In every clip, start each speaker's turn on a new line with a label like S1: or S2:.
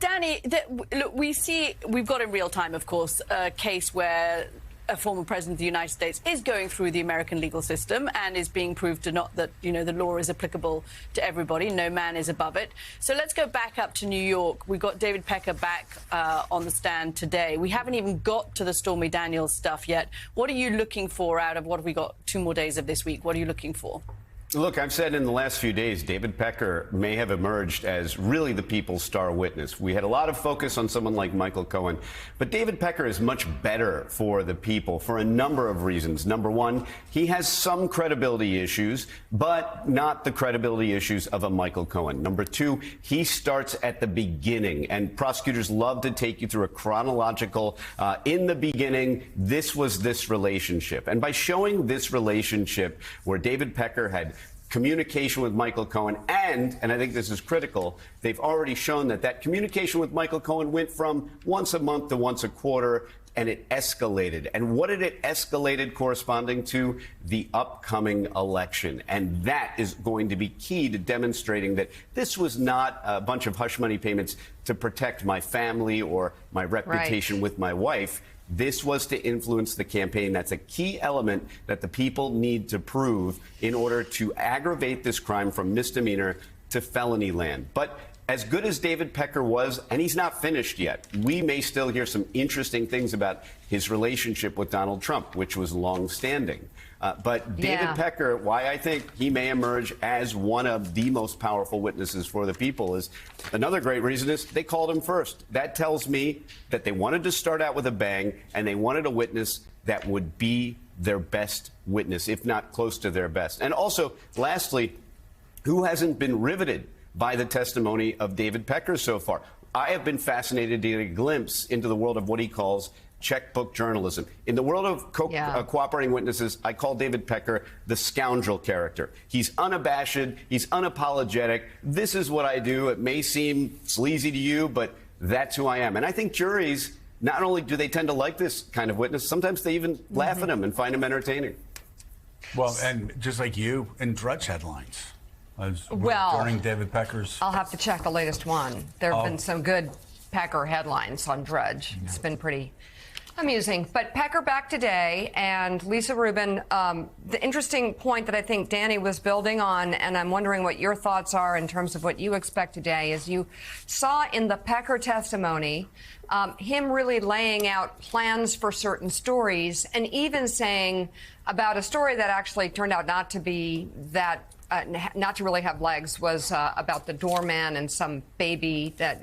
S1: Danny, look, we've got in real time, of course, a case where a former president of the United States is going through the American legal system and is being proved to not that, the law is applicable to everybody. No man is above it. So let's go back up to New York. We've got David Pecker back on the stand today. We haven't even got to the Stormy Daniels stuff yet. What are you looking for out of what have we got 2 more days of this week? What are you looking for?
S2: Look, I've said in the last few days, David Pecker may have emerged as really the people's star witness. We had a lot of focus on someone like Michael Cohen, but David Pecker is much better for the people for a number of reasons. Number one, he has some credibility issues, but not the credibility issues of a Michael Cohen. Number two, he starts at the beginning, and prosecutors love to take you through a chronological, in the beginning, this was this relationship. And by showing this relationship where David Pecker had communication with Michael Cohen, and I think this is critical, they've already shown that communication with Michael Cohen went from once a month to once a quarter, and it escalated. And what did it escalated corresponding to? The upcoming election. And that is going to be key to demonstrating that this was not a bunch of hush money payments to protect my family or my reputation with my wife. This was to influence the campaign. That's a key element that the people need to prove in order to aggravate this crime from misdemeanor to felony land. But as good as David Pecker was, and he's not finished yet, we may still hear some interesting things about his relationship with Donald Trump, which was long-standing. But David Pecker, why I think he may emerge as one of the most powerful witnesses for the people is another great reason is they called him first. That tells me that they wanted to start out with a bang, and they wanted a witness that would be their best witness, if not close to their best. And also, lastly, who hasn't been riveted by the testimony of David Pecker so far? I have been fascinated to get a glimpse into the world of what he calls checkbook journalism. In the world of cooperating witnesses, I call David Pecker the scoundrel character. He's unabashed. He's unapologetic. This is what I do. It may seem sleazy to you, but that's who I am. And I think juries, not only do they tend to like this kind of witness, sometimes they even laugh at him and find him entertaining.
S3: Well, and just like you in Drudge headlines. During David Pecker's...
S4: I'll have to check the latest one. There have been some good Pecker headlines on Drudge. It's been pretty amusing. But Pecker back today, and Lisa Rubin, the interesting point that I think Danny was building on, and I'm wondering what your thoughts are in terms of what you expect today, is you saw in the Pecker testimony him really laying out plans for certain stories, and even saying about a story that actually turned out not to be that not to really have legs, was about the doorman and some baby, that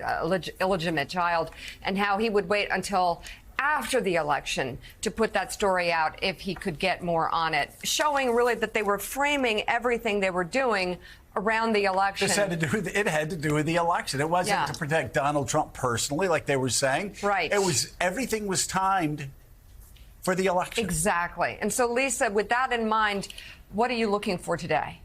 S4: illegitimate child, and how he would wait until after the election to put that story out if he could get more on it, showing really that they were framing everything they were doing around the election.
S3: It had to do with the election. It wasn't to protect Donald Trump personally, like they were saying.
S4: Right.
S3: Everything was timed for the election.
S4: Exactly. And so, Lisa, with that in mind, what are you looking for today?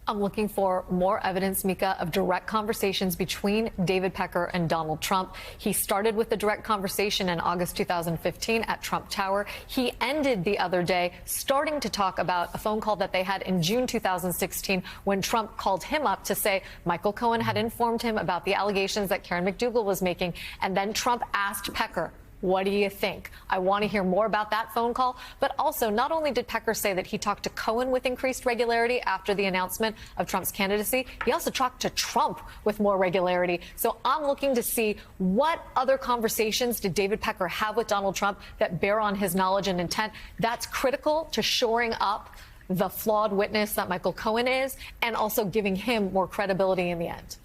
S5: I'm looking for more evidence, Mika, of direct conversations between David Pecker and Donald Trump. He started with the direct conversation in August 2015 at Trump Tower. He ended the other day starting to talk about a phone call that they had in June 2016 when Trump called him up to say Michael Cohen had informed him about the allegations that Karen McDougal was making. And then Trump asked Pecker, what do you think? I want to hear more about that phone call. But also, not only did Pecker say that he talked to Cohen with increased regularity after the announcement of Trump's candidacy, he also talked to Trump with more regularity. So I'm looking to see what other conversations did David Pecker have with Donald Trump that bear on his knowledge and intent. That's critical to shoring up the flawed witness that Michael Cohen is, and also giving him more credibility in the end.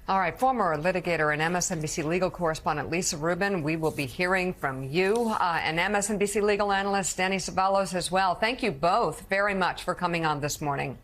S4: All right, former litigator and MSNBC legal correspondent Lisa Rubin, we will be hearing from you, and MSNBC legal analyst Danny Ceballos as well. Thank you both very much for coming on this morning.